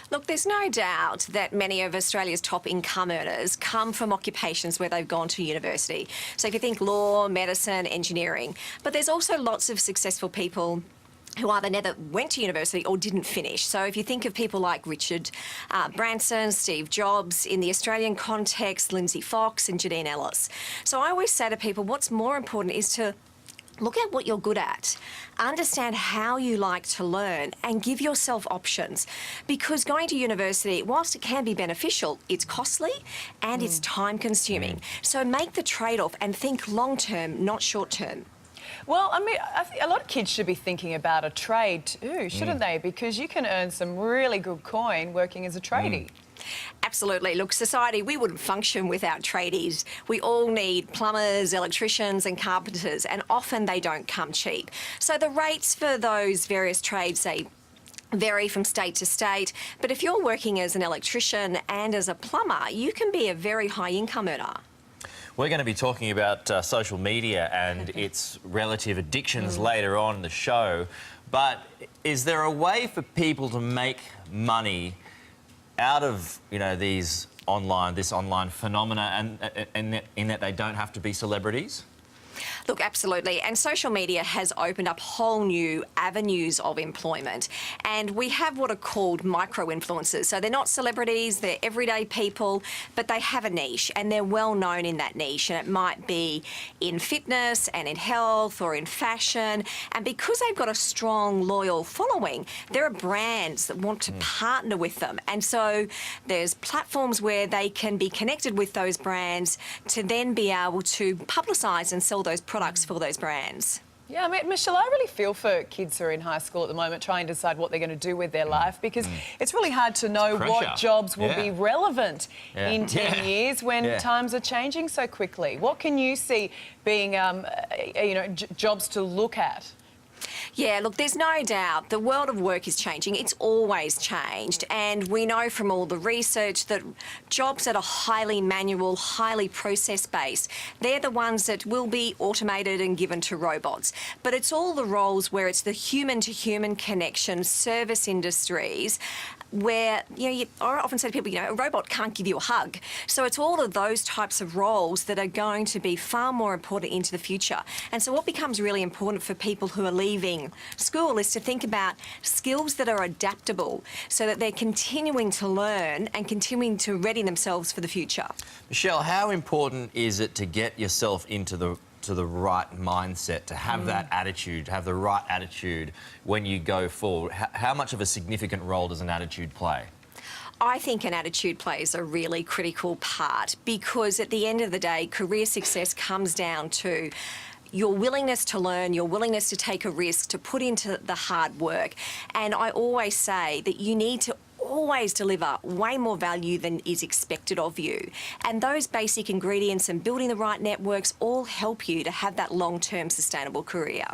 Look, there's no doubt that many of Australia's top income earners come from occupations where they've gone to university. So if you think law, medicine, engineering, but there's also lots of successful people who either never went to university or didn't finish. So if you think of people like Richard Branson, Steve Jobs, in the Australian context, Lindsay Fox and Janine Ellis. So I always say to people, what's more important is to look at what you're good at, understand how you like to learn and give yourself options. Because going to university, whilst it can be beneficial, it's costly and it's time consuming. So make the trade-off and think long-term, not short-term. Well, I mean, I think a lot of kids should be thinking about a trade too, shouldn't they? Because you can earn some really good coin working as a tradie. Absolutely. Look, society, we wouldn't function without tradies. We all need plumbers, electricians and carpenters, and often they don't come cheap. So the rates for those various trades, they vary from state to state, but if you're working as an electrician and as a plumber, you can be a very high income earner. We're going to be talking about social media and its relative addictions later on in the show. But is there a way for people to make money out of, you know, this online phenomena, and in that they don't have to be celebrities? Look, absolutely. And social media has opened up whole new avenues of employment. And we have what are called micro-influencers. So they're not celebrities, they're everyday people, but they have a niche and they're well known in that niche. And it might be in fitness and in health or in fashion. And because they've got a strong, loyal following, there are brands that want to partner with them. And so there's platforms where they can be connected with those brands to then be able to publicise and sell those products for those brands. Yeah, I mean, Michelle, I really feel for kids who are in high school at the moment trying to decide what they're going to do with their life, because it's really hard to know what jobs will be relevant in 10 years when times are changing so quickly. What can you see being, you know, jobs to look at? Yeah, look, there's no doubt the world of work is changing. It's always changed. And we know from all the research that jobs that are highly manual, highly process-based, they're the ones that will be automated and given to robots. But it's all the roles where it's the human-to-human connection, service industries, where, you know, I often say to people, you know, a robot can't give you a hug. So it's all of those types of roles that are going to be far more important into the future. And so what becomes really important for people who are leaving school is to think about skills that are adaptable so that they're continuing to learn and continuing to ready themselves for the future. Michelle, how important is it to get yourself into the right mindset, to have that attitude, to have the right attitude when you go forward? How much of a significant role does an attitude play? I think an attitude plays a really critical part, because at the end of the day, career success comes down to your willingness to learn, your willingness to take a risk, to put into the hard work. And I always say that you need to always deliver way more value than is expected of you. And those basic ingredients and building the right networks all help you to have that long-term sustainable career.